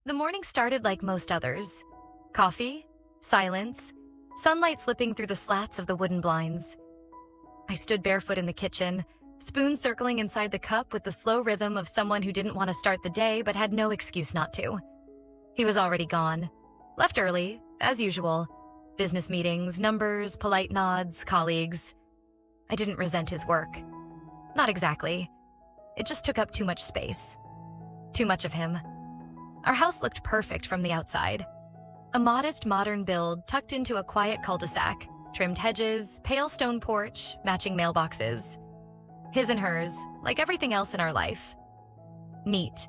The morning started like most others. Coffee, silence, sunlight slipping through the slats of the wooden blinds. I stood barefoot in the kitchen, spoon circling inside the cup with the slow rhythm of someone who didn't want to start the day but had no excuse not to. He was already gone. Left early, as usual. Business meetings, numbers, polite nods, colleagues. I didn't resent his work. Not exactly. It just took up too much space. Too much of him. Our house looked perfect from the outside. A modest, modern build tucked into a quiet cul-de-sac, trimmed hedges, pale stone porch, matching mailboxes. His and hers, like everything else in our life. Neat,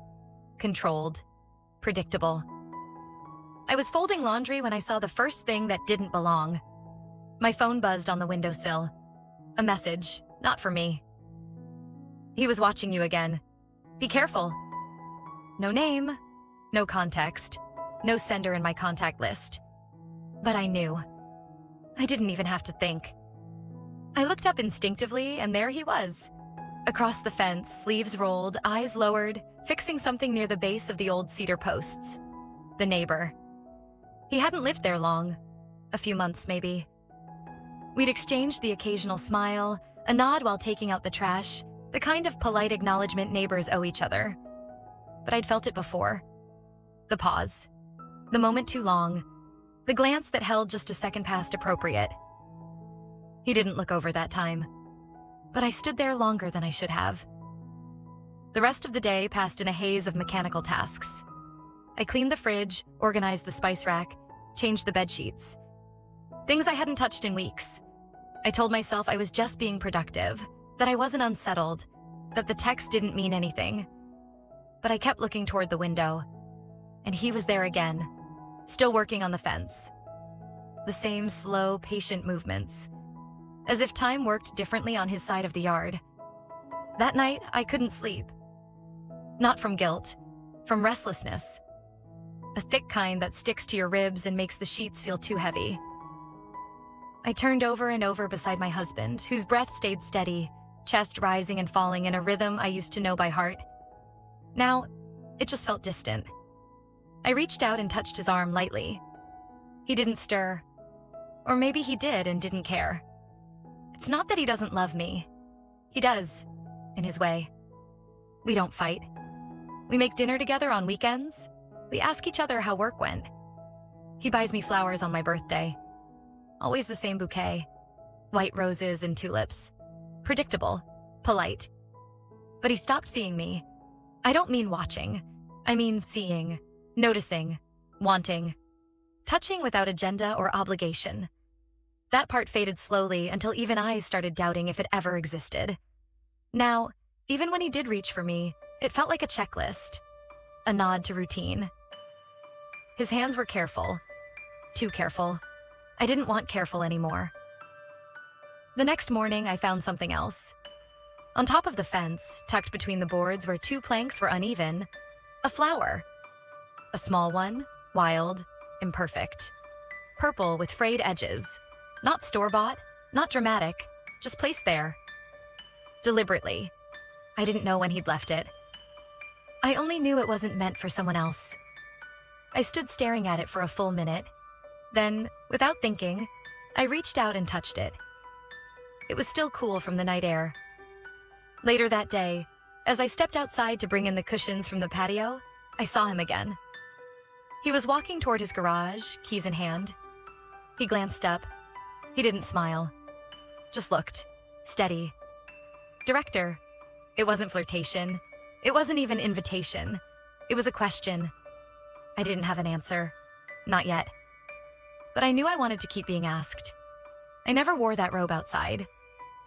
controlled, predictable. I was folding laundry when I saw the first thing that didn't belong. My phone buzzed on the windowsill. A message, not for me. He was watching you again. Be careful. No name, no context, no sender in my contact list. But I knew. I didn't even have to think. I looked up instinctively, and there he was. Across the fence, sleeves rolled, eyes lowered, fixing something near the base of the old cedar posts. The neighbor. He hadn't lived there long. A few months, maybe. We'd exchanged the occasional smile, a nod while taking out the trash, the kind of polite acknowledgement neighbors owe each other. But I'd felt it before. The pause. The moment too long. The glance that held just a second past appropriate. He didn't look over that time. But I stood there longer than I should have. The rest of the day passed in a haze of mechanical tasks. I cleaned the fridge, organized the spice rack, changed the bed sheets. Things I hadn't touched in weeks. I told myself I was just being productive, that I wasn't unsettled, that the text didn't mean anything. But I kept looking toward the window, and he was there again, still working on the fence. The same slow, patient movements, as if time worked differently on his side of the yard. That night, I couldn't sleep. Not from guilt, from restlessness. A thick kind that sticks to your ribs and makes the sheets feel too heavy. I turned over and over beside my husband, whose breath stayed steady, chest rising and falling in a rhythm I used to know by heart. Now, it just felt distant. I reached out and touched his arm lightly. He didn't stir. Or maybe he did and didn't care. It's not that he doesn't love me. He does, in his way. We don't fight. We make dinner together on weekends. We ask each other how work went. He buys me flowers on my birthday. Always the same bouquet. White roses and tulips. Predictable. Polite. But he stopped seeing me. I don't mean watching. I mean seeing, noticing, wanting. Touching without agenda or obligation. That part faded slowly until even I started doubting if it ever existed. Now, even when he did reach for me, it felt like a checklist. A nod to routine. His hands were careful. Too careful. I didn't want careful anymore. The next morning, I found something else. On top of the fence, tucked between the boards where two planks were uneven, a flower. A small one, wild, imperfect. Purple with frayed edges. Not store-bought, not dramatic, just placed there. Deliberately. I didn't know when he'd left it. I only knew it wasn't meant for someone else. I stood staring at it for a full minute. Then, without thinking, I reached out and touched it. It was still cool from the night air. Later that day, as I stepped outside to bring in the cushions from the patio, I saw him again. He was walking toward his garage, keys in hand. He glanced up. He didn't smile. Just looked. Steady. Director. It wasn't flirtation. It wasn't even invitation. It was a question. I didn't have an answer. Not yet. But I knew I wanted to keep being asked. I never wore that robe outside.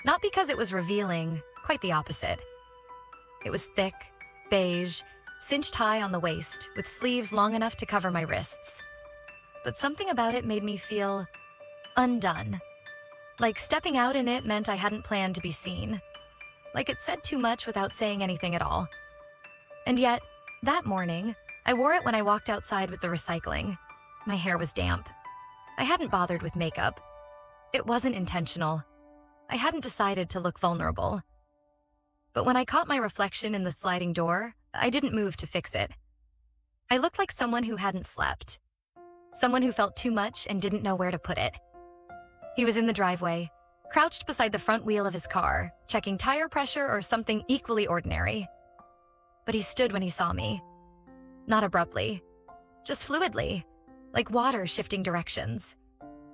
Not because it was revealing, quite the opposite. It was thick, beige, cinched high on the waist, with sleeves long enough to cover my wrists. But something about it made me feel undone. Like stepping out in it meant I hadn't planned to be seen. Like it said too much without saying anything at all. And yet, that morning, I wore it when I walked outside with the recycling. My hair was damp. I hadn't bothered with makeup. It wasn't intentional. I hadn't decided to look vulnerable. But when I caught my reflection in the sliding door, I didn't move to fix it. I looked like someone who hadn't slept. Someone who felt too much and didn't know where to put it. He was in the driveway, crouched beside the front wheel of his car, checking tire pressure or something equally ordinary. But he stood when he saw me. Not abruptly, just fluidly, like water shifting directions.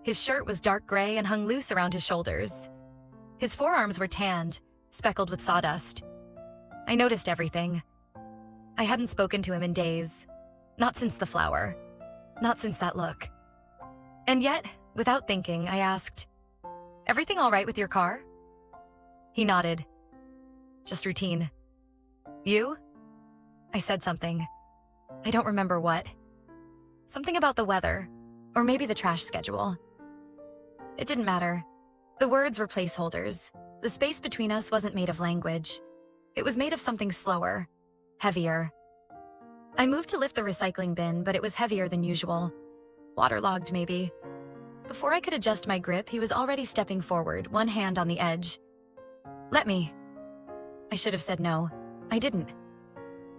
His shirt was dark gray and hung loose around his shoulders. His forearms were tanned, speckled with sawdust. I noticed everything. I hadn't spoken to him in days. Not since the flower. Not since that look. And yet, without thinking, I asked, "Everything all right with your car?" He nodded. "Just routine." "You?" I said something. I don't remember what. Something about the weather, or maybe the trash schedule. It didn't matter. The words were placeholders. The space between us wasn't made of language. It was made of something slower, heavier. I moved to lift the recycling bin, but it was heavier than usual. Waterlogged, maybe. Before I could adjust my grip, he was already stepping forward, one hand on the edge. "Let me." I should have said no. I didn't.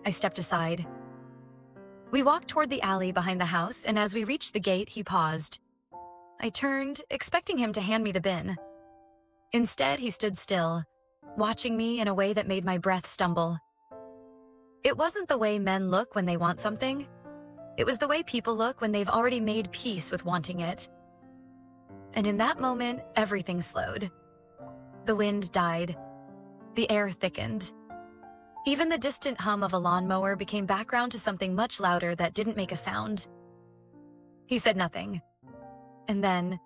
I stepped aside. We walked toward the alley behind the house, and as we reached the gate, he paused. I turned, expecting him to hand me the bin. Instead, he stood still, watching me in a way that made my breath stumble. It wasn't the way men look when they want something. It was the way people look when they've already made peace with wanting it. And in that moment, everything slowed. The wind died. The air thickened. Even the distant hum of a lawnmower became background to something much louder that didn't make a sound. He said nothing. And then,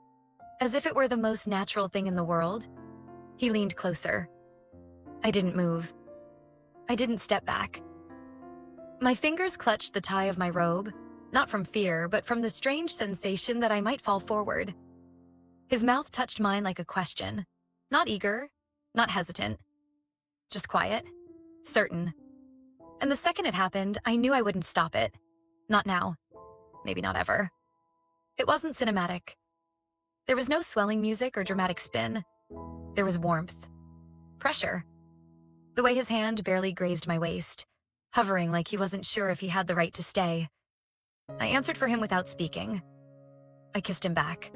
as if it were the most natural thing in the world, he leaned closer. I didn't move. I didn't step back. My fingers clutched the tie of my robe, not from fear, but from the strange sensation that I might fall forward. His mouth touched mine like a question. Not eager, not hesitant. Just quiet, certain. And the second it happened, I knew I wouldn't stop it. Not now. Maybe not ever. It wasn't cinematic. There was no swelling music or dramatic spin. There was warmth. Pressure. The way his hand barely grazed my waist, hovering like he wasn't sure if he had the right to stay. I answered for him without speaking. I kissed him back.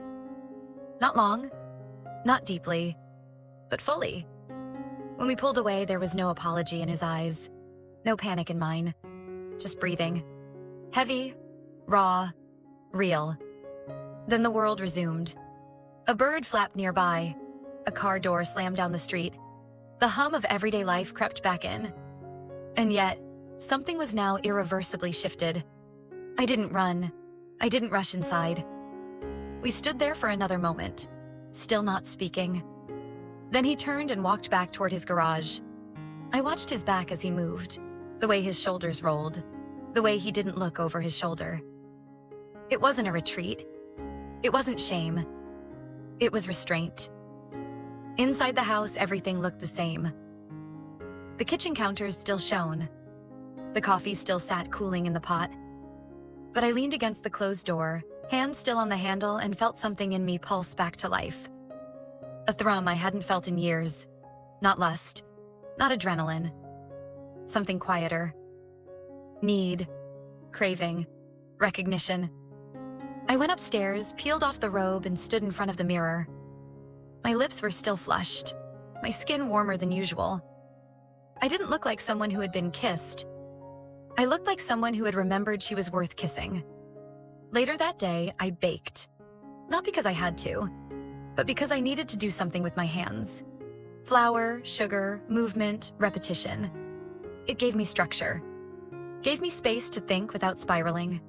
Not long, not deeply, but fully. When we pulled away, there was no apology in his eyes, no panic in mine, just breathing. Heavy, raw, real. Then the world resumed. A bird flapped nearby. A car door slammed down the street. The hum of everyday life crept back in. And yet, something was now irreversibly shifted. I didn't run. I didn't rush inside. We stood there for another moment, still not speaking. Then he turned and walked back toward his garage. I watched his back as he moved, the way his shoulders rolled, the way he didn't look over his shoulder. It wasn't a retreat. It wasn't shame. It was restraint. Inside the house, everything looked the same. The kitchen counters still shone. The coffee still sat cooling in the pot. But I leaned against the closed door, hand still on the handle, and felt something in me pulse back to life. A thrum I hadn't felt in years. Not lust, not adrenaline. Something quieter. Need, craving, recognition. I went upstairs, peeled off the robe, and stood in front of the mirror. My lips were still flushed, my skin warmer than usual. I didn't look like someone who had been kissed. I looked like someone who had remembered she was worth kissing. Later that day, I baked. Not because I had to, but because I needed to do something with my hands. Flour, sugar, movement, repetition. It gave me structure. Gave me space to think without spiraling.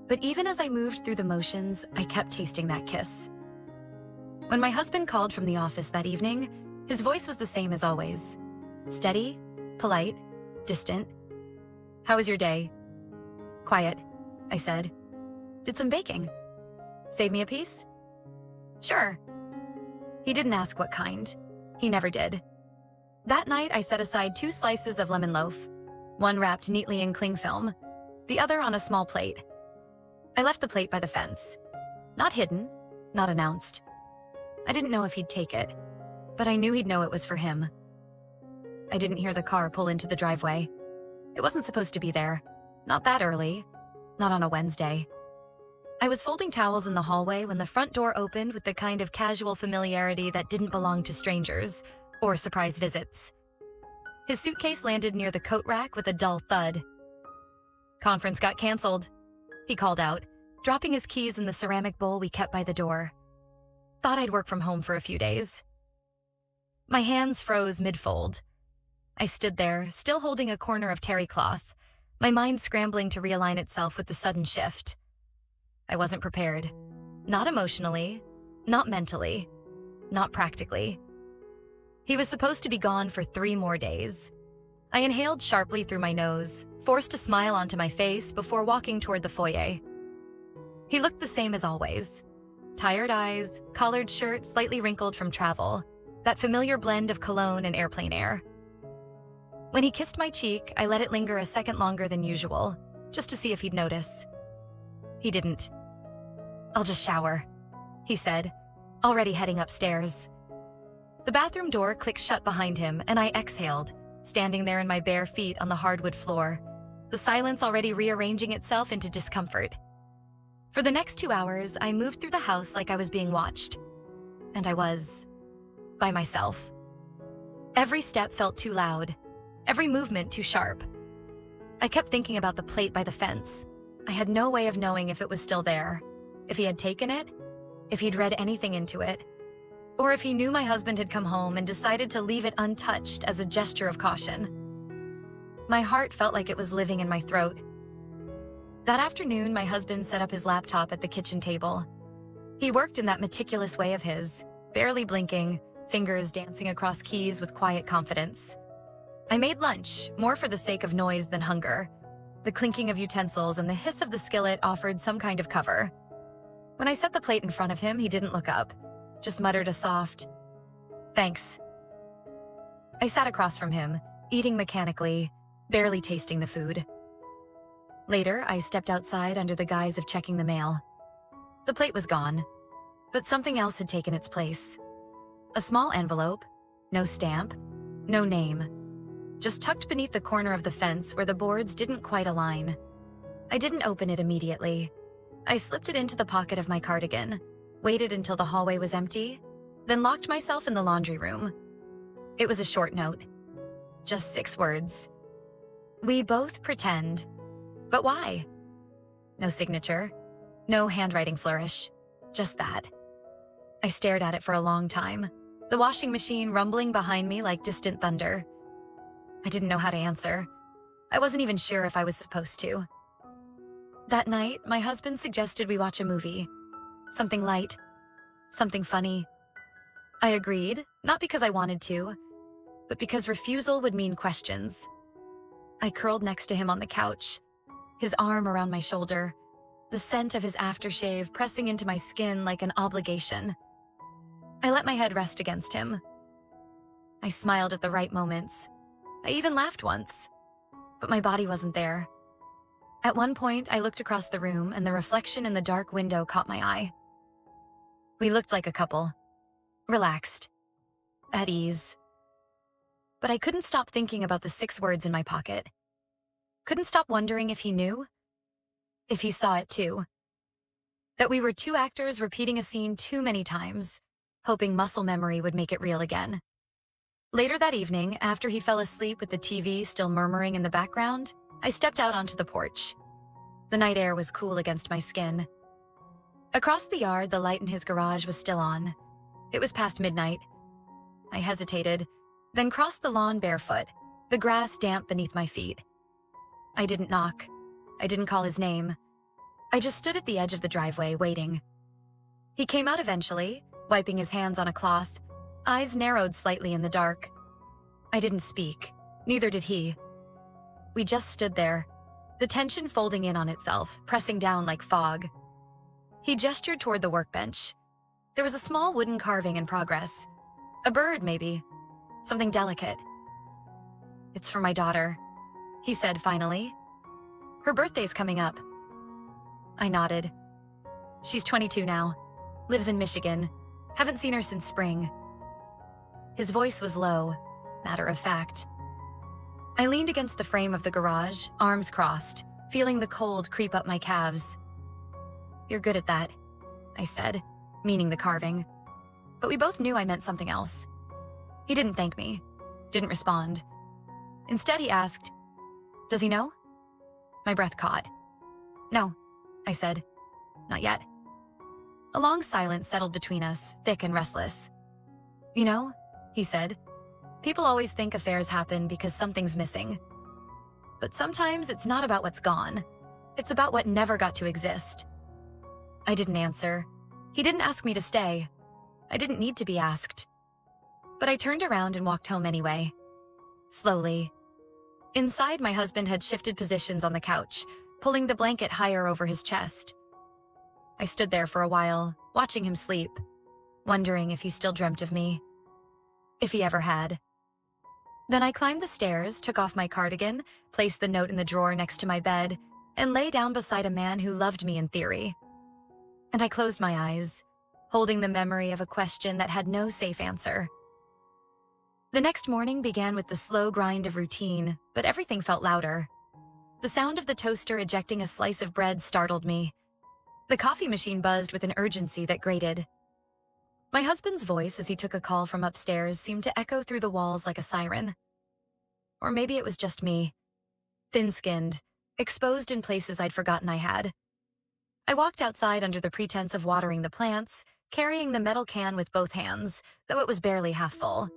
But even as I moved through the motions, I kept tasting that kiss. When my husband called from the office that evening, his voice was the same as always. Steady, polite, distant. "How was your day?" "Quiet," I said. "Did some baking. Save me a piece?" "Sure." He didn't ask what kind. He never did. That night, I set aside 2 slices of lemon loaf, one wrapped neatly in cling film, the other on a small plate. I left the plate by the fence. Not hidden, not announced. I didn't know if he'd take it, but I knew he'd know it was for him. I didn't hear the car pull into the driveway. It wasn't supposed to be there. Not that early. Not on a Wednesday. I was folding towels in the hallway when the front door opened with the kind of casual familiarity that didn't belong to strangers or surprise visits. His suitcase landed near the coat rack with a dull thud. "Conference got canceled," he called out, dropping his keys in the ceramic bowl we kept by the door. Thought I'd work from home for a few days. My hands froze mid-fold. I stood there, still holding a corner of terry cloth, my mind scrambling to realign itself with the sudden shift. I wasn't prepared. Not emotionally, not mentally, not practically. He was supposed to be gone for 3 more days. I inhaled sharply through my nose, forced a smile onto my face before walking toward the foyer. He looked the same as always. Tired eyes, collared shirt slightly wrinkled from travel, that familiar blend of cologne and airplane air. When he kissed my cheek, I let it linger a second longer than usual, just to see if he'd notice. He didn't. "I'll just shower," he said, already heading upstairs. The bathroom door clicked shut behind him, and I exhaled, standing there in my bare feet on the hardwood floor, the silence already rearranging itself into discomfort. For the next 2 hours, I moved through the house like I was being watched. And I was. By myself. Every step felt too loud, every movement too sharp. I kept thinking about the plate by the fence. I had no way of knowing if it was still there, if he had taken it, if he'd read anything into it, or if he knew my husband had come home and decided to leave it untouched as a gesture of caution. My heart felt like it was living in my throat. That afternoon, my husband set up his laptop at the kitchen table. He worked in that meticulous way of his, barely blinking, fingers dancing across keys with quiet confidence. I made lunch, more for the sake of noise than hunger. The clinking of utensils and the hiss of the skillet offered some kind of cover. When I set the plate in front of him, he didn't look up, just muttered a soft, "Thanks." I sat across from him, eating mechanically, barely tasting the food. Later, I stepped outside under the guise of checking the mail. The plate was gone, but something else had taken its place. A small envelope, no stamp, no name, just tucked beneath the corner of the fence where the boards didn't quite align. I didn't open it immediately. I slipped it into the pocket of my cardigan, waited until the hallway was empty, then locked myself in the laundry room. It was a short note. Just 6 words. "We both pretend." But why? No signature, no handwriting flourish, just that. I stared at it for a long time, the washing machine rumbling behind me like distant thunder. I didn't know how to answer. I wasn't even sure if I was supposed to. That night, my husband suggested we watch a movie. Something light, something funny. I agreed, not because I wanted to, but because refusal would mean questions. I curled next to him on the couch, his arm around my shoulder, the scent of his aftershave pressing into my skin like an obligation. I let my head rest against him. I smiled at the right moments. I even laughed once, but my body wasn't there. At one point, I looked across the room and the reflection in the dark window caught my eye. We looked like a couple, relaxed, at ease. But I couldn't stop thinking about the 6 words in my pocket. Couldn't stop wondering if he knew, if he saw it too. That we were 2 actors repeating a scene too many times, hoping muscle memory would make it real again. Later that evening, after he fell asleep with the TV still murmuring in the background, I stepped out onto the porch. The night air was cool against my skin. Across the yard, the light in his garage was still on. It was past midnight. I hesitated, then crossed the lawn barefoot, the grass damp beneath my feet. I didn't knock. I didn't call his name. I just stood at the edge of the driveway, waiting. He came out eventually, wiping his hands on a cloth, eyes narrowed slightly in the dark. I didn't speak. Neither did he. We just stood there, the tension folding in on itself, pressing down like fog. He gestured toward the workbench. There was a small wooden carving in progress. A bird, maybe. Something delicate. "It's for my daughter," he said finally. "Her birthday's coming up." I nodded. "She's 22 now. Lives in Michigan. Haven't seen her since spring." His voice was low, matter of fact. I leaned against the frame of the garage, arms crossed, feeling the cold creep up my calves. "You're good at that," I said, meaning the carving. But we both knew I meant something else. He didn't thank me, didn't respond. Instead, he asked, "Does he know?" My breath caught. "No," I said, "not yet." A long silence settled between us, thick and restless. "You know," he said, "people always think affairs happen because something's missing. But sometimes it's not about what's gone. It's about what never got to exist." I didn't answer. He didn't ask me to stay. I didn't need to be asked. But I turned around and walked home anyway. Slowly. Inside, my husband had shifted positions on the couch, pulling the blanket higher over his chest. I stood there for a while, watching him sleep, wondering if he still dreamt of me. If he ever had. Then I climbed the stairs, took off my cardigan, placed the note in the drawer next to my bed, and lay down beside a man who loved me in theory. And I closed my eyes, holding the memory of a question that had no safe answer. The next morning began with the slow grind of routine, but everything felt louder. The sound of the toaster ejecting a slice of bread startled me. The coffee machine buzzed with an urgency that grated. My husband's voice as he took a call from upstairs seemed to echo through the walls like a siren. Or maybe it was just me. Thin-skinned, exposed in places I'd forgotten I had. I walked outside under the pretense of watering the plants, carrying the metal can with both hands, though it was barely half full.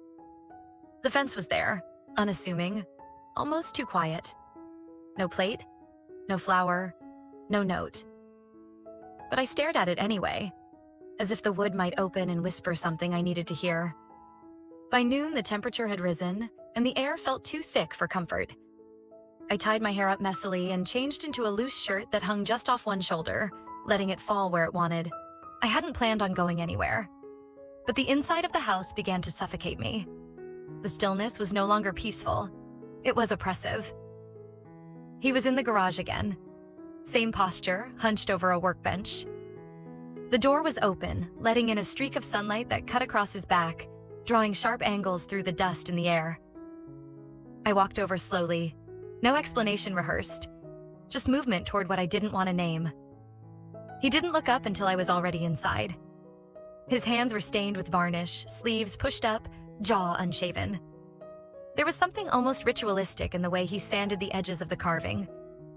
The fence was there, unassuming, almost too quiet. No plate, no flower, no note. But I stared at it anyway, as if the wood might open and whisper something I needed to hear. By noon, the temperature had risen, and the air felt too thick for comfort. I tied my hair up messily and changed into a loose shirt that hung just off one shoulder, letting it fall where it wanted. I hadn't planned on going anywhere. But the inside of the house began to suffocate me. The stillness was no longer peaceful. It was oppressive. He was in the garage again. Same posture, hunched over a workbench. The door was open, letting in a streak of sunlight that cut across his back, drawing sharp angles through the dust in the air. I walked over slowly, no explanation rehearsed, just movement toward what I didn't want to name. He didn't look up until I was already inside. His hands were stained with varnish, sleeves pushed up, jaw unshaven. There was something almost ritualistic in the way he sanded the edges of the carving,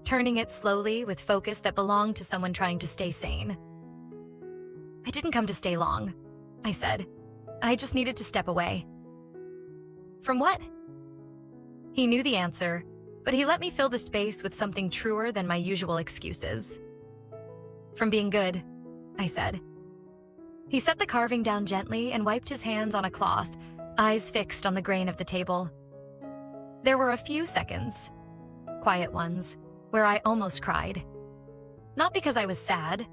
turning it slowly with focus that belonged to someone trying to stay sane. "I didn't come to stay long," I said. "I just needed to step away." "From what?" He knew the answer, but he let me fill the space with something truer than my usual excuses. "From being good," I said. He set the carving down gently and wiped his hands on a cloth, eyes fixed on the grain of the table. There were a few seconds, quiet ones, where I almost cried. Not because I was sad,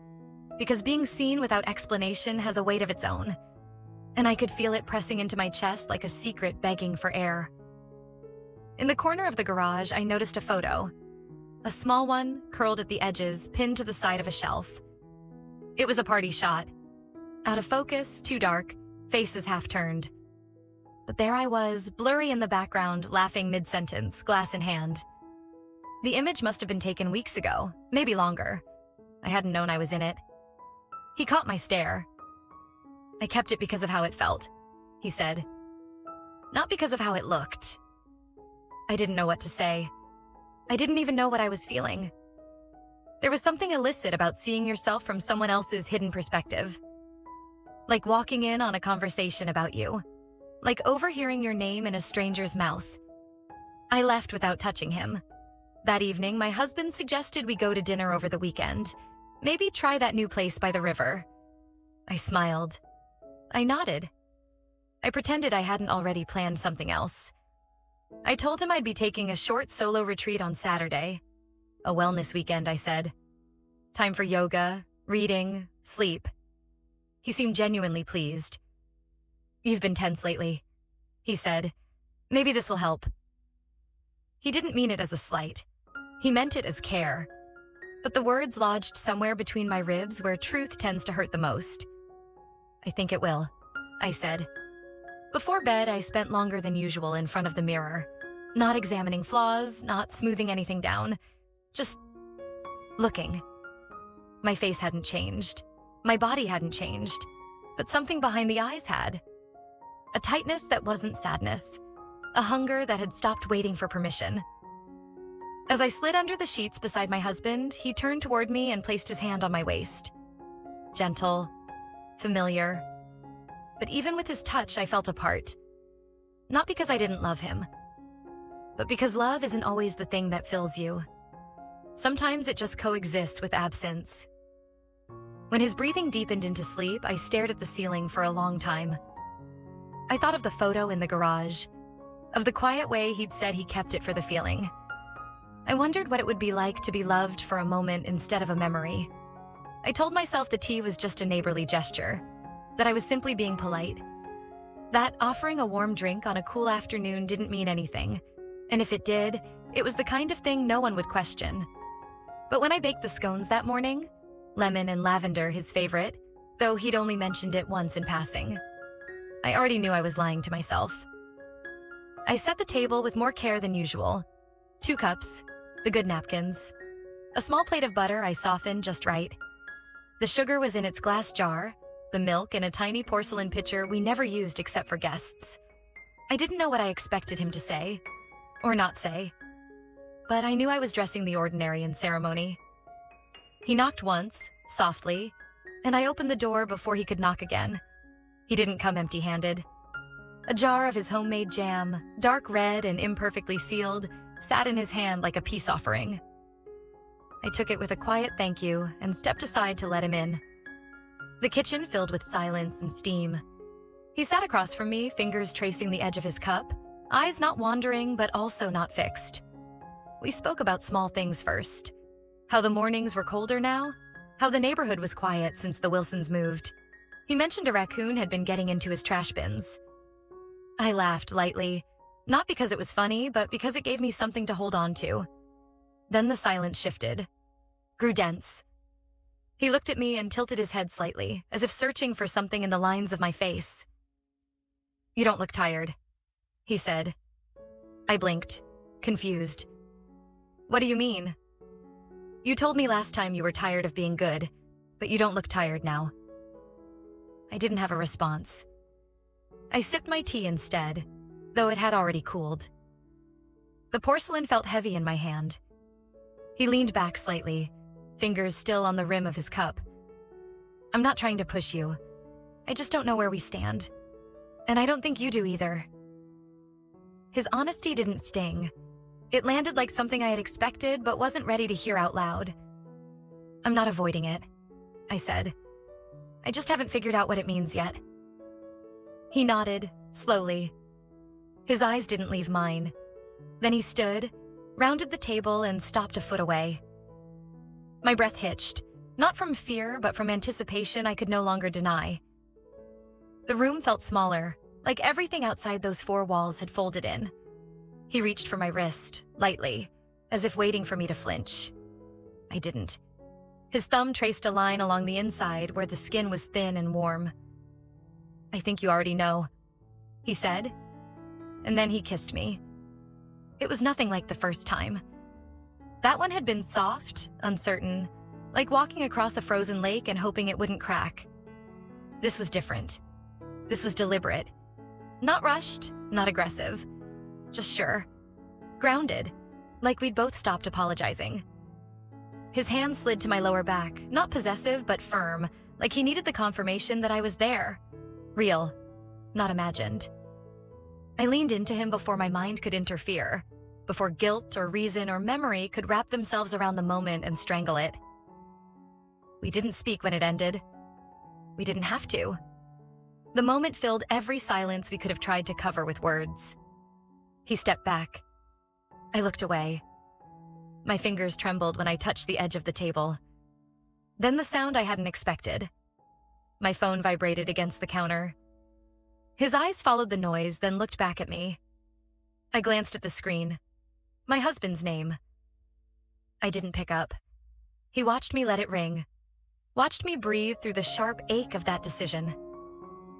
because being seen without explanation has a weight of its own, and I could feel it pressing into my chest like a secret begging for air. In the corner of the garage, I noticed a photo. A small one, curled at the edges, pinned to the side of a shelf. It was a party shot. Out of focus, too dark, faces half turned. But there I was, blurry in the background, laughing mid-sentence, glass in hand. The image must have been taken weeks ago, maybe longer. I hadn't known I was in it. He caught my stare. "I kept it because of how it felt," he said. "Not because of how it looked." I didn't know what to say. I didn't even know what I was feeling. There was something illicit about seeing yourself from someone else's hidden perspective. Like walking in on a conversation about you. Like overhearing your name in a stranger's mouth. I left without touching him. That evening, my husband suggested we go to dinner over the weekend. Maybe try that new place by the river. I smiled. I nodded. I pretended I hadn't already planned something else. I told him I'd be taking a short solo retreat on Saturday. A wellness weekend, I said. Time for yoga, reading, sleep. He seemed genuinely pleased. "You've been tense lately," he said. "Maybe this will help." He didn't mean it as a slight. He meant it as care. But the words lodged somewhere between my ribs where truth tends to hurt the most. "I think it will," I said. Before bed, I spent longer than usual in front of the mirror. Not examining flaws, not smoothing anything down. Just looking. My face hadn't changed. My body hadn't changed. But something behind the eyes had. A tightness that wasn't sadness. A hunger that had stopped waiting for permission. As I slid under the sheets beside my husband, he turned toward me and placed his hand on my waist. Gentle, familiar. But even with his touch, I felt a part. Not because I didn't love him, but because love isn't always the thing that fills you. Sometimes it just coexists with absence. When his breathing deepened into sleep, I stared at the ceiling for a long time. I thought of the photo in the garage, of the quiet way he'd said he kept it for the feeling. I wondered what it would be like to be loved for a moment instead of a memory. I told myself the tea was just a neighborly gesture, that I was simply being polite, that offering a warm drink on a cool afternoon didn't mean anything, and if it did, it was the kind of thing no one would question. But when I baked the scones that morning, lemon and lavender his favorite, though he'd only mentioned it once in passing, I already knew I was lying to myself. I set the table with more care than usual. 2 cups, the good napkins, a small plate of butter I softened just right. The sugar was in its glass jar, the milk in a tiny porcelain pitcher we never used except for guests. I didn't know what I expected him to say, or not say, but I knew I was dressing the ordinary in ceremony. He knocked once, softly, and I opened the door before he could knock again. He didn't come empty-handed. A jar of his homemade jam, dark red and imperfectly sealed, sat in his hand like a peace offering. I took it with a quiet thank you and stepped aside to let him in. The kitchen filled with silence and steam. He sat across from me, fingers tracing the edge of his cup, eyes not wandering but also not fixed. We spoke about small things first. How the mornings were colder now, how the neighborhood was quiet since the Wilsons moved. He mentioned a raccoon had been getting into his trash bins. I laughed lightly, not because it was funny, but because it gave me something to hold on to. Then the silence shifted, grew dense. He looked at me and tilted his head slightly, as if searching for something in the lines of my face. "You don't look tired," he said. I blinked, confused. "What do you mean?" "You told me last time you were tired of being good, but you don't look tired now." I didn't have a response. I sipped my tea instead, though it had already cooled. The porcelain felt heavy in my hand. He leaned back slightly, fingers still on the rim of his cup. "I'm not trying to push you. I just don't know where we stand. And I don't think you do either." His honesty didn't sting. It landed like something I had expected but wasn't ready to hear out loud. "I'm not avoiding it," I said. "I just haven't figured out what it means yet." He nodded, slowly. His eyes didn't leave mine. Then he stood, rounded the table, and stopped a foot away. My breath hitched, not from fear, but from anticipation I could no longer deny. The room felt smaller, like everything outside those 4 walls had folded in. He reached for my wrist, lightly, as if waiting for me to flinch. I didn't. His thumb traced a line along the inside where the skin was thin and warm. "I think you already know," he said, and then he kissed me. It was nothing like the first time. That one had been soft, uncertain, like walking across a frozen lake and hoping it wouldn't crack. This was different. This was deliberate. Not rushed, not aggressive. Just sure. Grounded, like we'd both stopped apologizing. His hand slid to my lower back, not possessive but firm, like he needed the confirmation that I was there. Real, not imagined. I leaned into him before my mind could interfere, before guilt or reason or memory could wrap themselves around the moment and strangle it. We didn't speak when it ended. We didn't have to. The moment filled every silence we could have tried to cover with words. He stepped back. I looked away. My fingers trembled when I touched the edge of the table. Then the sound I hadn't expected. My phone vibrated against the counter. His eyes followed the noise, then looked back at me. I glanced at the screen. My husband's name. I didn't pick up. He watched me let it ring, watched me breathe through the sharp ache of that decision.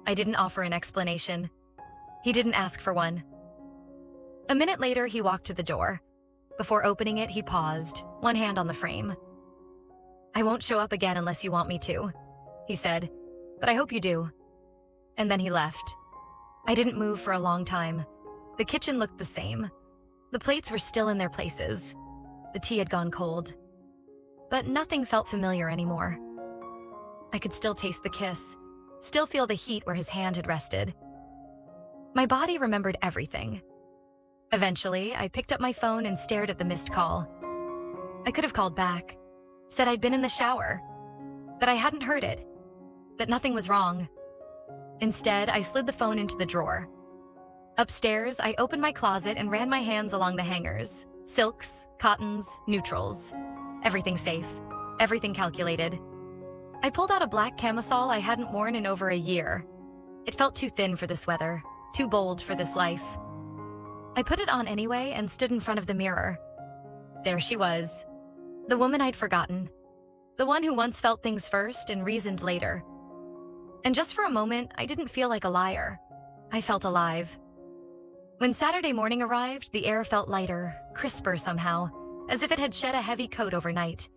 I didn't offer an explanation. He didn't ask for one. A minute later, he walked to the door. Before opening it, he paused, one hand on the frame. "I won't show up again unless you want me to," he said, "but I hope you do." And then he left. I didn't move for a long time. The kitchen looked the same. The plates were still in their places. The tea had gone cold. But nothing felt familiar anymore. I could still taste the kiss, still feel the heat where his hand had rested. My body remembered everything. Eventually, I picked up my phone and stared at the missed call. I could have called back, said I'd been in the shower, that I hadn't heard it, that nothing was wrong. Instead, I slid the phone into the drawer. Upstairs, I opened my closet and ran my hands along the hangers. Silks, cottons, neutrals. Everything safe, everything calculated. I pulled out a black camisole I hadn't worn in over a year. It felt too thin for this weather, too bold for this life. I put it on anyway and stood in front of the mirror. There she was, the woman I'd forgotten, the one who once felt things first and reasoned later. And just for a moment, I didn't feel like a liar. I felt alive. When Saturday morning arrived, the air felt lighter, crisper somehow, as if it had shed a heavy coat overnight.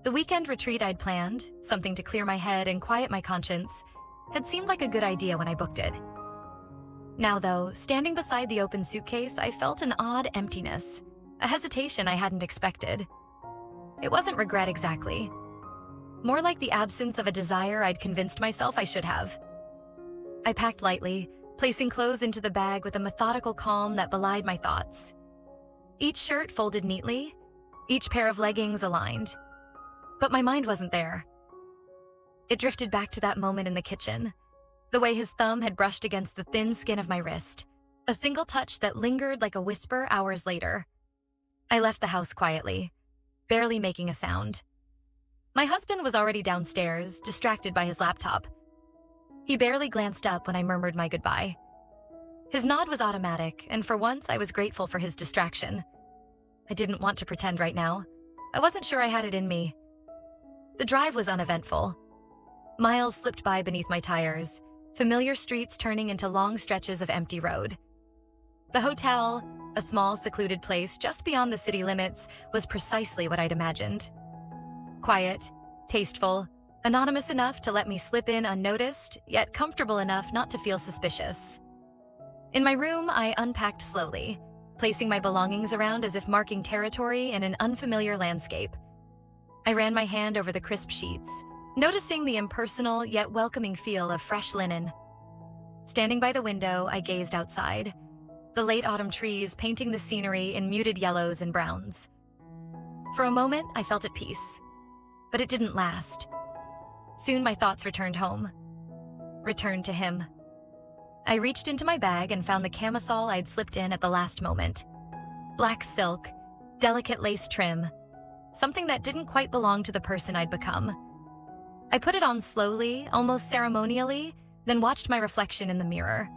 The weekend retreat I'd planned, something to clear my head and quiet my conscience, had seemed like a good idea when I booked it. Now though, standing beside the open suitcase, I felt an odd emptiness, a hesitation I hadn't expected. It wasn't regret exactly. More like the absence of a desire I'd convinced myself I should have. I packed lightly, placing clothes into the bag with a methodical calm that belied my thoughts. Each shirt folded neatly, each pair of leggings aligned. But my mind wasn't there. It drifted back to that moment in the kitchen, the way his thumb had brushed against the thin skin of my wrist, a single touch that lingered like a whisper hours later. I left the house quietly, barely making a sound. My husband was already downstairs, distracted by his laptop. He barely glanced up when I murmured my goodbye. His nod was automatic, and for once I was grateful for his distraction. I didn't want to pretend right now. I wasn't sure I had it in me. The drive was uneventful. Miles slipped by beneath my tires, familiar streets turning into long stretches of empty road. The hotel, a small, secluded place just beyond the city limits, was precisely what I'd imagined. Quiet, tasteful, anonymous enough to let me slip in unnoticed, yet comfortable enough not to feel suspicious. In my room, I unpacked slowly, placing my belongings around as if marking territory in an unfamiliar landscape. I ran my hand over the crisp sheets, noticing the impersonal yet welcoming feel of fresh linen. Standing by the window, I gazed outside, the late autumn trees painting the scenery in muted yellows and browns. For a moment, I felt at peace, but it didn't last. Soon my thoughts returned home, returned to him. I reached into my bag and found the camisole I'd slipped in at the last moment. Black silk, delicate lace trim, something that didn't quite belong to the person I'd become. I put it on slowly, almost ceremonially, then watched my reflection in the mirror.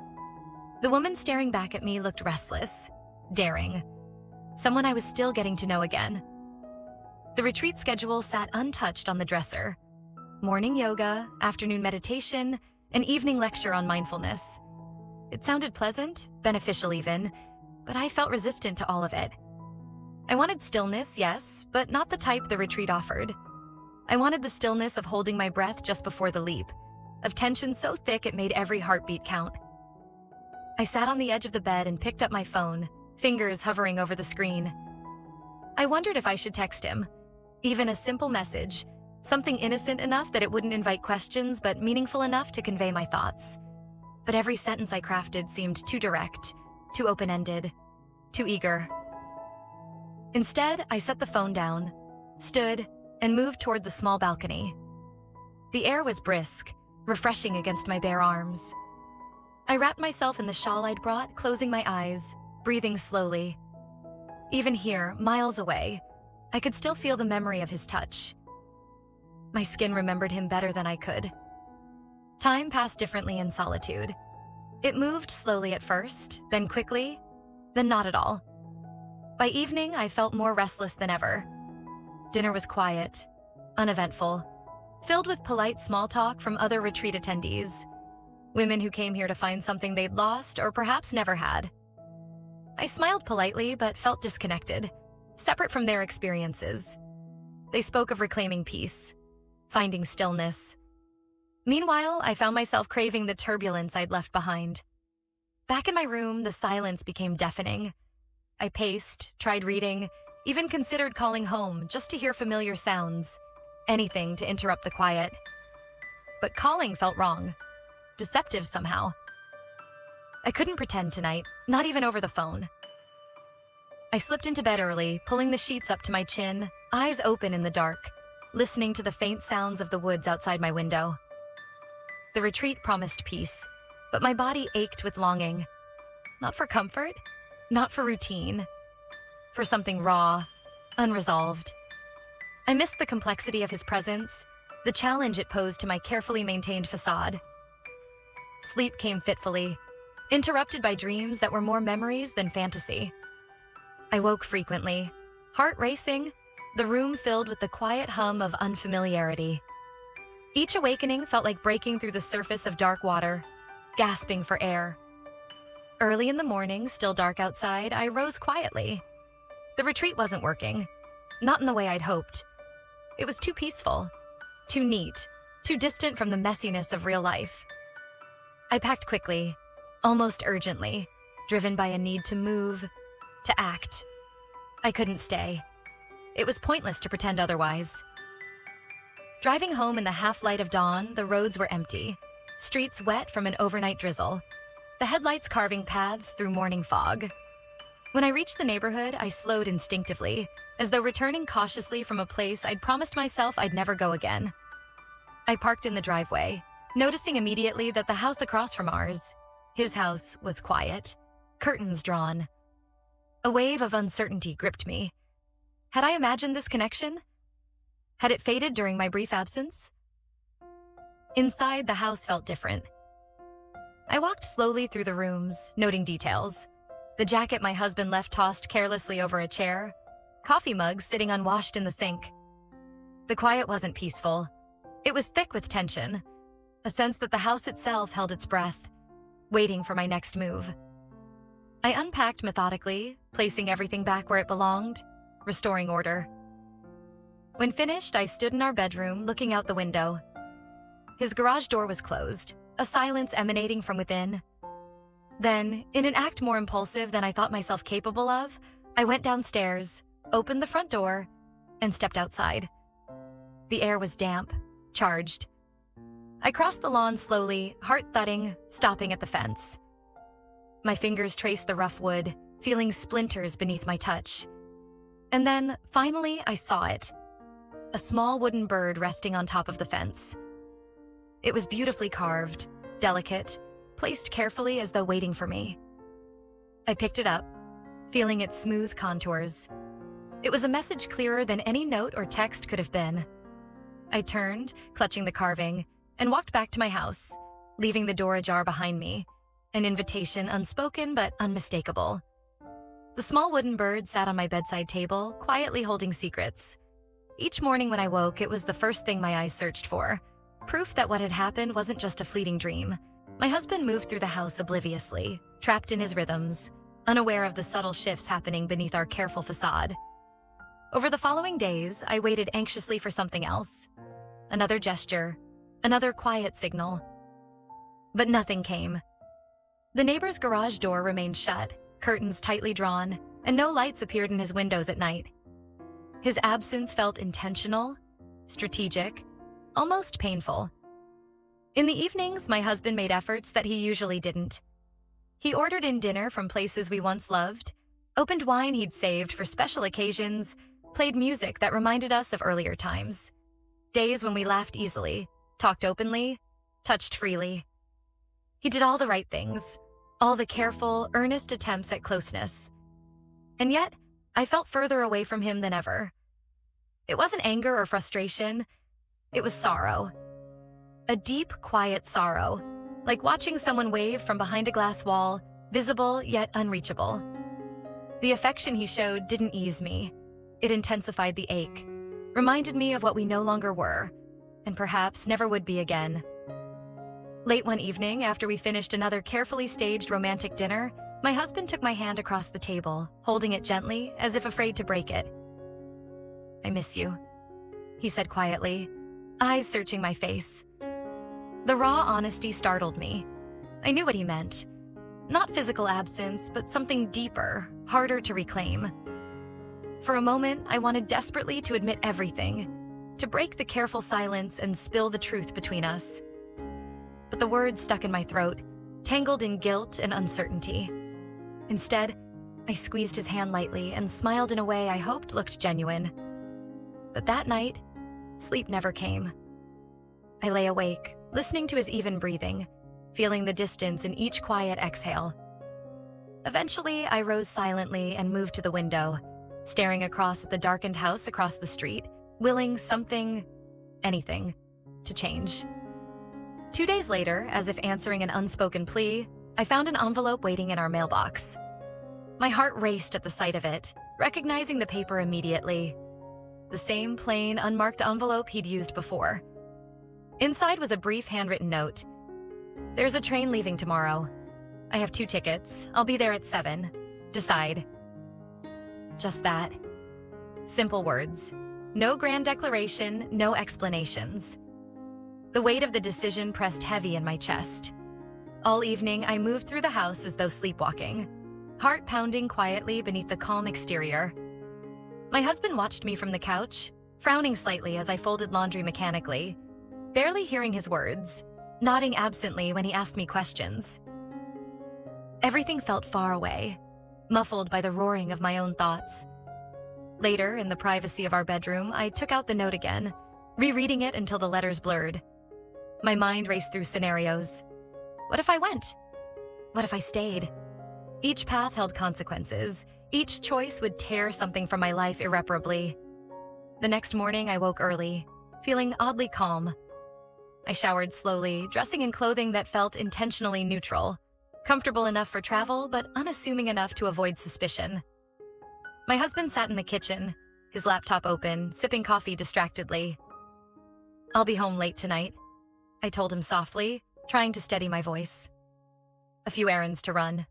The woman staring back at me looked restless, daring, someone I was still getting to know again. The retreat schedule sat untouched on the dresser. Morning yoga, afternoon meditation, an evening lecture on mindfulness. It sounded pleasant, beneficial even, but I felt resistant to all of it. I wanted stillness, yes, but not the type the retreat offered. I wanted the stillness of holding my breath just before the leap, of tension so thick it made every heartbeat count. I sat on the edge of the bed and picked up my phone, fingers hovering over the screen. I wondered if I should text him, even a simple message, something innocent enough that it wouldn't invite questions but meaningful enough to convey my thoughts. But every sentence I crafted seemed too direct, too open-ended, too eager. Instead, I set the phone down, stood, and moved toward the small balcony. The air was brisk, refreshing against my bare arms. I wrapped myself in the shawl I'd brought, closing my eyes, breathing slowly. Even here, miles away, I could still feel the memory of his touch. My skin remembered him better than I could. Time passed differently in solitude. It moved slowly at first, then quickly, then not at all. By evening, I felt more restless than ever. Dinner was quiet, uneventful, filled with polite small talk from other retreat attendees, women who came here to find something they'd lost or perhaps never had. I smiled politely but felt disconnected, separate from their experiences. They spoke of reclaiming peace, finding stillness. Meanwhile, I found myself craving the turbulence I'd left behind. Back in my room, the silence became deafening. I paced, tried reading, even considered calling home just to hear familiar sounds, anything to interrupt the quiet. But calling felt wrong, deceptive somehow. I couldn't pretend tonight, not even over the phone. I slipped into bed early, pulling the sheets up to my chin, eyes open in the dark, listening to the faint sounds of the woods outside my window. The retreat promised peace, but my body ached with longing. Not for comfort, not for routine, for something raw, unresolved. I missed the complexity of his presence, the challenge it posed to my carefully maintained facade. Sleep came fitfully, interrupted by dreams that were more memories than fantasy. I woke frequently, heart racing, the room filled with the quiet hum of unfamiliarity. Each awakening felt like breaking through the surface of dark water, gasping for air. Early in the morning, still dark outside, I rose quietly. The retreat wasn't working, not in the way I'd hoped. It was too peaceful, too neat, too distant from the messiness of real life. I packed quickly, almost urgently, driven by a need to move, to act. I couldn't stay. It was pointless to pretend otherwise. Driving home in the half-light of dawn, the roads were empty, streets wet from an overnight drizzle, the headlights carving paths through morning fog. When I reached the neighborhood, I slowed instinctively, as though returning cautiously from a place I'd promised myself I'd never go again. I parked in the driveway, noticing immediately that the house across from ours, his house, was quiet, curtains drawn. A wave of uncertainty gripped me. Had I imagined this connection? Had it faded during my brief absence? Inside, the house felt different. I walked slowly through the rooms, noting details. The jacket my husband left tossed carelessly over a chair, coffee mugs sitting unwashed in the sink. The quiet wasn't peaceful. It was thick with tension, a sense that the house itself held its breath, waiting for my next move. I unpacked methodically, placing everything back where it belonged, restoring order. When finished, I stood in our bedroom, looking out the window. His garage door was closed, a silence emanating from within. Then, in an act more impulsive than I thought myself capable of, I went downstairs, opened the front door, and stepped outside. The air was damp, charged. I crossed the lawn slowly, heart thudding, stopping at the fence. My fingers traced the rough wood, feeling splinters beneath my touch. And then, finally, I saw it. A small wooden bird resting on top of the fence. It was beautifully carved, delicate, placed carefully as though waiting for me. I picked it up, feeling its smooth contours. It was a message clearer than any note or text could have been. I turned, clutching the carving, and walked back to my house, leaving the door ajar behind me, an invitation unspoken but unmistakable. The small wooden bird sat on my bedside table, quietly holding secrets. Each morning when I woke, it was the first thing my eyes searched for, proof that what had happened wasn't just a fleeting dream. My husband moved through the house obliviously, trapped in his rhythms, unaware of the subtle shifts happening beneath our careful facade. Over the following days, I waited anxiously for something else. Another gesture, another quiet signal. But nothing came. The neighbor's garage door remained shut, curtains tightly drawn, and no lights appeared in his windows at night. His absence felt intentional, strategic, almost painful. In the evenings, my husband made efforts that he usually didn't. He ordered in dinner from places we once loved, opened wine he'd saved for special occasions, played music that reminded us of earlier times. Days when we laughed easily, talked openly, touched freely. He did all the right things, all the careful, earnest attempts at closeness. And yet, I felt further away from him than ever. It wasn't anger or frustration, it was sorrow. A deep, quiet sorrow, like watching someone wave from behind a glass wall, visible yet unreachable. The affection he showed didn't ease me. It intensified the ache, reminded me of what we no longer were, and perhaps never would be again. Late one evening, after we finished another carefully staged romantic dinner, my husband took my hand across the table, holding it gently, as if afraid to break it. "I miss you," he said quietly, eyes searching my face. The raw honesty startled me. I knew what he meant. Not physical absence, but something deeper, harder to reclaim. For a moment, I wanted desperately to admit everything, to break the careful silence and spill the truth between us. But the words stuck in my throat, tangled in guilt and uncertainty. Instead, I squeezed his hand lightly and smiled in a way I hoped looked genuine. But that night, sleep never came. I lay awake, listening to his even breathing, feeling the distance in each quiet exhale. Eventually, I rose silently and moved to the window, staring across at the darkened house across the street, willing something, anything, to change. 2 days later, as if answering an unspoken plea, I found an envelope waiting in our mailbox. My heart raced at the sight of it, recognizing the paper immediately. The same plain, unmarked envelope he'd used before. Inside was a brief handwritten note. There's a train leaving tomorrow. I have 2 tickets. I'll be there at 7. Decide. Just that. Simple words. No grand declaration, no explanations. The weight of the decision pressed heavy in my chest. All evening, I moved through the house as though sleepwalking, heart pounding quietly beneath the calm exterior. My husband watched me from the couch, frowning slightly as I folded laundry mechanically, barely hearing his words, nodding absently when he asked me questions. Everything felt far away, muffled by the roaring of my own thoughts. Later, in the privacy of our bedroom, I took out the note again, rereading it until the letters blurred. My mind raced through scenarios. What if I went? What if I stayed? Each path held consequences. Each choice would tear something from my life irreparably. The next morning, I woke early, feeling oddly calm. I showered slowly, dressing in clothing that felt intentionally neutral, comfortable enough for travel, but unassuming enough to avoid suspicion. My husband sat in the kitchen, his laptop open, sipping coffee distractedly. I'll be home late tonight, I told him softly, trying to steady my voice. A few errands to run.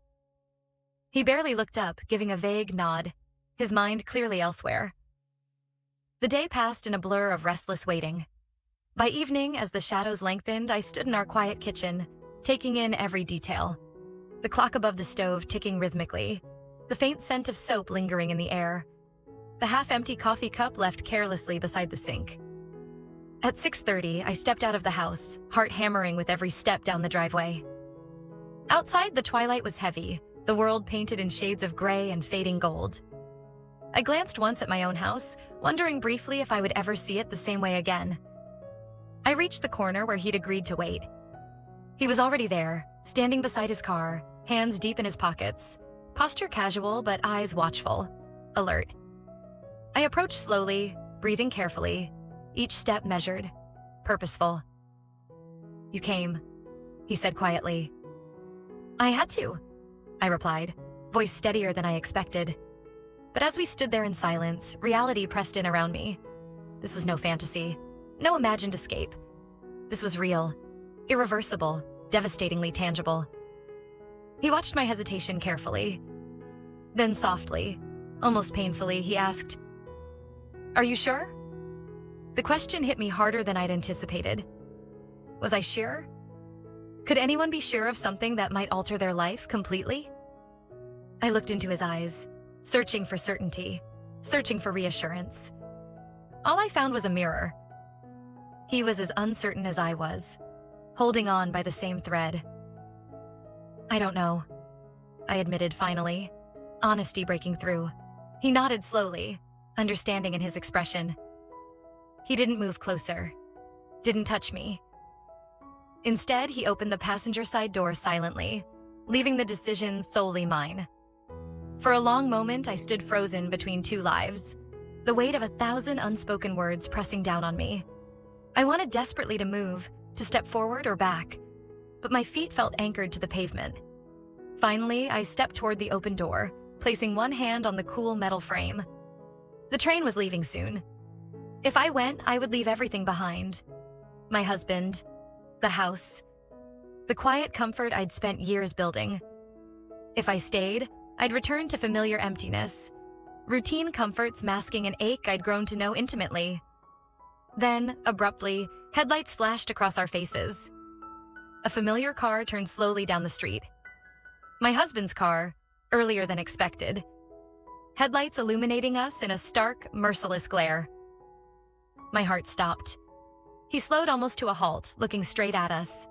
He barely looked up, giving a vague nod, his mind clearly elsewhere. The day passed in a blur of restless waiting. By evening, as the shadows lengthened, I stood in our quiet kitchen, taking in every detail. The clock above the stove ticking rhythmically, the faint scent of soap lingering in the air, the half-empty coffee cup left carelessly beside the sink. At 6:30, I stepped out of the house, heart hammering with every step down the driveway. Outside, the twilight was heavy, the world painted in shades of gray and fading gold. I glanced once at my own house, wondering briefly if I would ever see it the same way again. I reached the corner where he'd agreed to wait. He was already there, standing beside his car, hands deep in his pockets, posture casual but eyes watchful, alert. I approached slowly, breathing carefully, each step measured, purposeful. You came, he said quietly. I had to, I replied, voice steadier than I expected. But as we stood there in silence, reality pressed in around me. This was no fantasy, no imagined escape. This was real, irreversible, devastatingly tangible. He watched my hesitation carefully. Then softly, almost painfully, he asked, Are you sure? The question hit me harder than I'd anticipated. Was I sure? Could anyone be sure of something that might alter their life completely? I looked into his eyes, searching for certainty, searching for reassurance. All I found was a mirror. He was as uncertain as I was, holding on by the same thread. I don't know, I admitted finally, honesty breaking through. He nodded slowly, understanding in his expression. He didn't move closer, didn't touch me. Instead, he opened the passenger side door silently, leaving the decision solely mine. For a long moment, I stood frozen between 2 lives, the weight of 1,000 unspoken words pressing down on me. I wanted desperately to move, to step forward or back, but my feet felt anchored to the pavement. Finally, I stepped toward the open door, placing one hand on the cool metal frame. The train was leaving soon. If I went, I would leave everything behind. My husband, the house, the quiet comfort I'd spent years building. If I stayed, I'd return to familiar emptiness, routine comforts masking an ache I'd grown to know intimately. Then, abruptly, headlights flashed across our faces. A familiar car turned slowly down the street. My husband's car, earlier than expected. Headlights illuminating us in a stark, merciless glare. My heart stopped. He slowed almost to a halt, looking straight at us.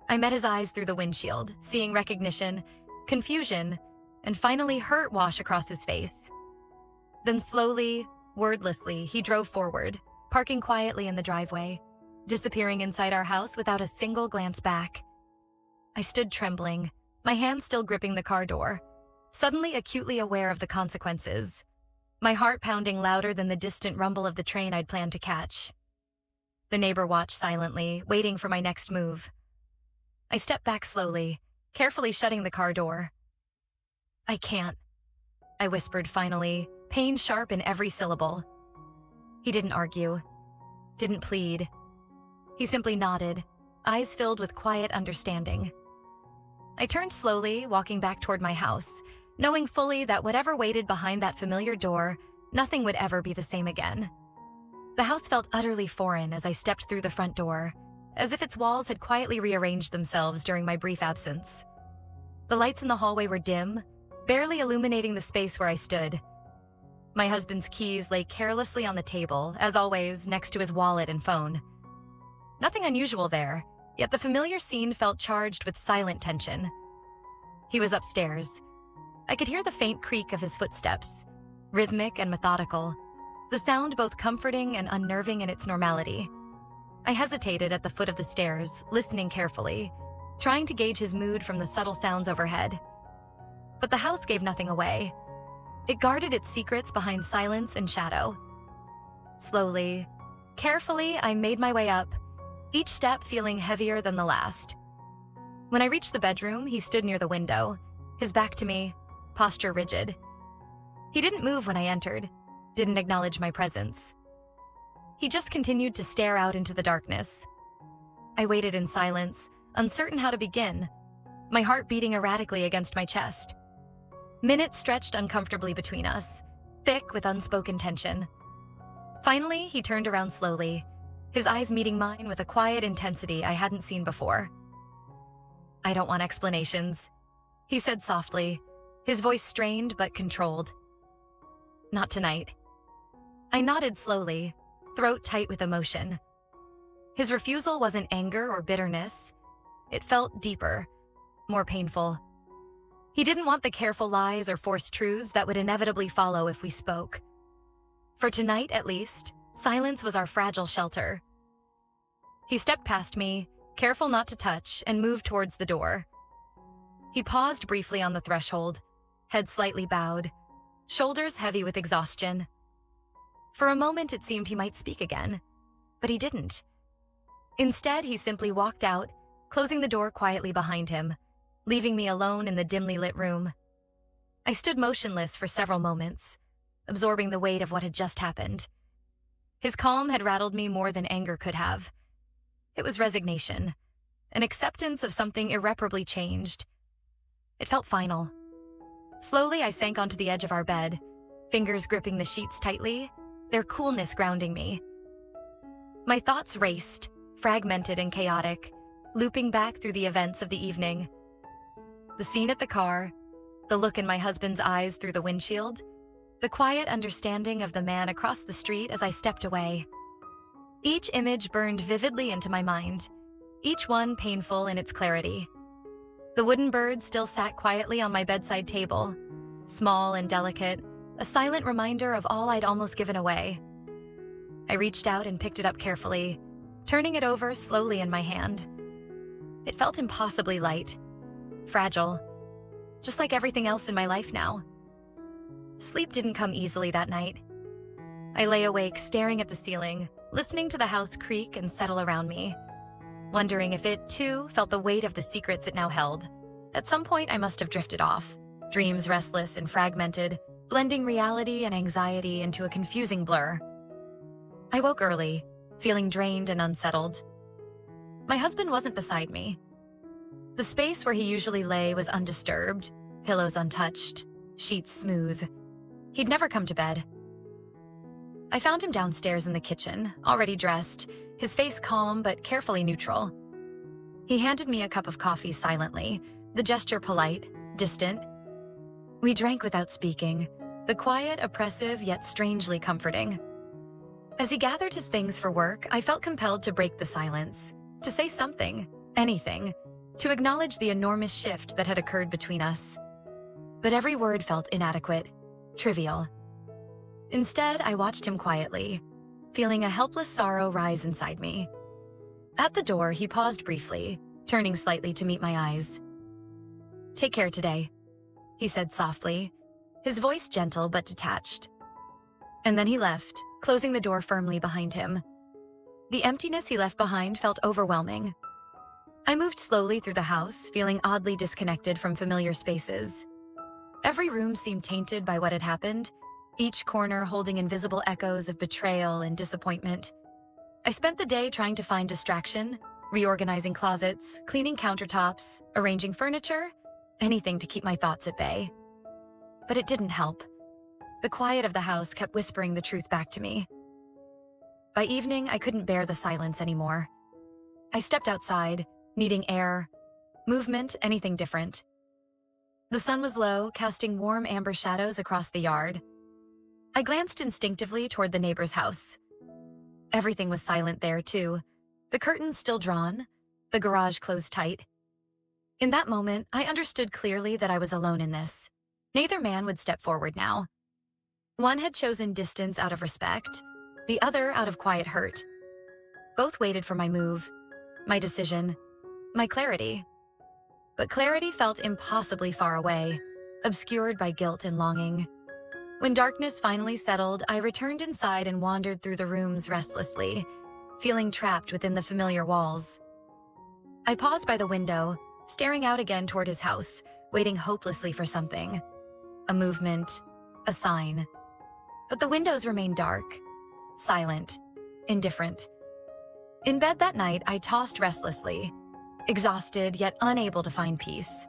I met his eyes through the windshield, seeing recognition, confusion, and finally hurt wash across his face. Then slowly, wordlessly, he drove forward, parking quietly in the driveway, disappearing inside our house without a single glance back. I stood trembling, my hand still gripping the car door, suddenly acutely aware of the consequences, my heart pounding louder than the distant rumble of the train I'd planned to catch. The neighbor watched silently, waiting for my next move. I stepped back slowly, carefully shutting the car door. "I can't," I whispered finally, pain sharp in every syllable. He didn't argue, didn't plead. He simply nodded, eyes filled with quiet understanding. I turned slowly, walking back toward my house, knowing fully that whatever waited behind that familiar door, nothing would ever be the same again. The house felt utterly foreign as I stepped through the front door, as if its walls had quietly rearranged themselves during my brief absence. The lights in the hallway were dim, barely illuminating the space where I stood. My husband's keys lay carelessly on the table, as always, next to his wallet and phone. Nothing unusual there, yet the familiar scene felt charged with silent tension. He was upstairs. I could hear the faint creak of his footsteps, rhythmic and methodical, the sound both comforting and unnerving in its normality. I hesitated at the foot of the stairs, listening carefully, trying to gauge his mood from the subtle sounds overhead. But the house gave nothing away. It guarded its secrets behind silence and shadow. Slowly, carefully, I made my way up, each step feeling heavier than the last. When I reached the bedroom, he stood near the window, his back to me, posture rigid. He didn't move when I entered, didn't acknowledge my presence. He just continued to stare out into the darkness. I waited in silence, uncertain how to begin, my heart beating erratically against my chest. Minutes stretched uncomfortably between us, thick with unspoken tension. Finally, he turned around slowly, his eyes meeting mine with a quiet intensity I hadn't seen before. "I don't want explanations," he said softly, his voice strained but controlled. "Not tonight." I nodded slowly, throat tight with emotion. His refusal wasn't anger or bitterness. It felt deeper, more painful. He didn't want the careful lies or forced truths that would inevitably follow if we spoke. For tonight, at least, silence was our fragile shelter. He stepped past me, careful not to touch, and moved towards the door. He paused briefly on the threshold, head slightly bowed, shoulders heavy with exhaustion. For a moment, it seemed he might speak again, but he didn't. Instead, he simply walked out, closing the door quietly behind him, leaving me alone in the dimly lit room. I stood motionless for several moments, absorbing the weight of what had just happened. His calm had rattled me more than anger could have. It was resignation, an acceptance of something irreparably changed. It felt final. Slowly, I sank onto the edge of our bed, fingers gripping the sheets tightly, their coolness grounding me. My thoughts raced, fragmented and chaotic, looping back through the events of the evening. The scene at the car, the look in my husband's eyes through the windshield, the quiet understanding of the man across the street as I stepped away. Each image burned vividly into my mind, each one painful in its clarity. The wooden bird still sat quietly on my bedside table, small and delicate, a silent reminder of all I'd almost given away. I reached out and picked it up carefully, turning it over slowly in my hand. It felt impossibly light, fragile, just like everything else in my life now. Sleep didn't come easily that night. I lay awake, staring at the ceiling, listening to the house creak and settle around me, wondering if it, too, felt the weight of the secrets it now held. At some point, I must have drifted off, dreams restless and fragmented, blending reality and anxiety into a confusing blur. I woke early, feeling drained and unsettled. My husband wasn't beside me. The space where he usually lay was undisturbed, pillows untouched, sheets smooth. He'd never come to bed. I found him downstairs in the kitchen, already dressed, his face calm but carefully neutral. He handed me a cup of coffee silently, the gesture polite, distant. We drank without speaking, the quiet, oppressive, yet strangely comforting. As he gathered his things for work, I felt compelled to break the silence, to say something, anything, to acknowledge the enormous shift that had occurred between us. But every word felt inadequate, trivial. Instead, I watched him quietly, feeling a helpless sorrow rise inside me. At the door, he paused briefly, turning slightly to meet my eyes. "Take care today," he said softly, his voice gentle but detached. And then he left, closing the door firmly behind him. The emptiness he left behind felt overwhelming. I moved slowly through the house, feeling oddly disconnected from familiar spaces. Every room seemed tainted by what had happened, each corner holding invisible echoes of betrayal and disappointment. I spent the day trying to find distraction, reorganizing closets, cleaning countertops, arranging furniture, anything to keep my thoughts at bay. But it didn't help. The quiet of the house kept whispering the truth back to me. By evening, I couldn't bear the silence anymore. I stepped outside, needing air, movement, anything different. The sun was low, casting warm amber shadows across the yard. I glanced instinctively toward the neighbor's house. Everything was silent there, too. The curtains still drawn, the garage closed tight. In that moment, I understood clearly that I was alone in this. Neither man would step forward now. One had chosen distance out of respect, the other out of quiet hurt. Both waited for my move, my decision, my clarity. But clarity felt impossibly far away, obscured by guilt and longing. When darkness finally settled, I returned inside and wandered through the rooms restlessly, feeling trapped within the familiar walls. I paused by the window, staring out again toward his house, waiting hopelessly for something. A movement, a sign. But the windows remained dark, silent, indifferent. In bed that night, I tossed restlessly, exhausted yet unable to find peace.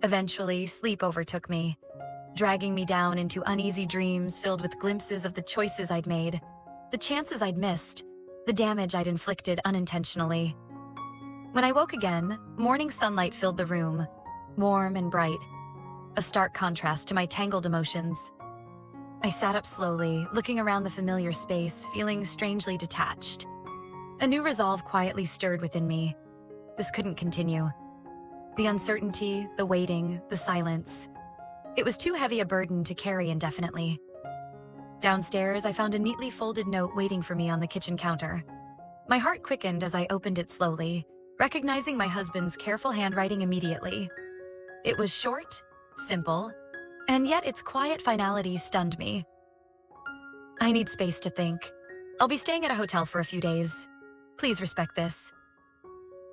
Eventually, sleep overtook me, dragging me down into uneasy dreams filled with glimpses of the choices I'd made, the chances I'd missed, the damage I'd inflicted unintentionally. When I woke again, morning sunlight filled the room, warm and bright, a stark contrast to my tangled emotions. I sat up slowly, looking around the familiar space, feeling strangely detached. A new resolve quietly stirred within me. This couldn't continue. The uncertainty, the waiting, the silence. It was too heavy a burden to carry indefinitely. Downstairs, I found a neatly folded note waiting for me on the kitchen counter. My heart quickened as I opened it slowly, recognizing my husband's careful handwriting immediately. It was short, simple, and yet its quiet finality stunned me. "I need space to think. I'll be staying at a hotel for a few days. Please respect this."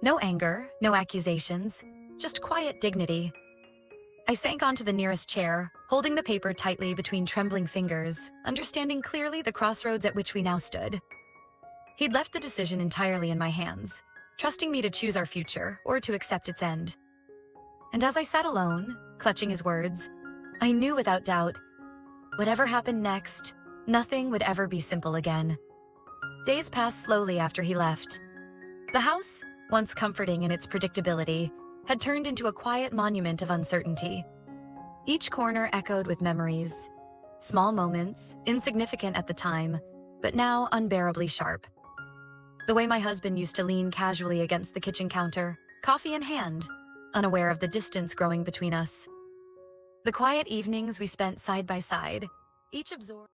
No anger, no accusations, just quiet dignity. I sank onto the nearest chair, holding the paper tightly between trembling fingers, understanding clearly the crossroads at which we now stood. He'd left the decision entirely in my hands, trusting me to choose our future or to accept its end. And as I sat alone, clutching his words, I knew without doubt, whatever happened next, nothing would ever be simple again. Days passed slowly after he left. The house, once comforting in its predictability, had turned into a quiet monument of uncertainty. Each corner echoed with memories, small moments, insignificant at the time, but now unbearably sharp. The way my husband used to lean casually against the kitchen counter, coffee in hand, unaware of the distance growing between us. The quiet evenings we spent side by side, each absorbed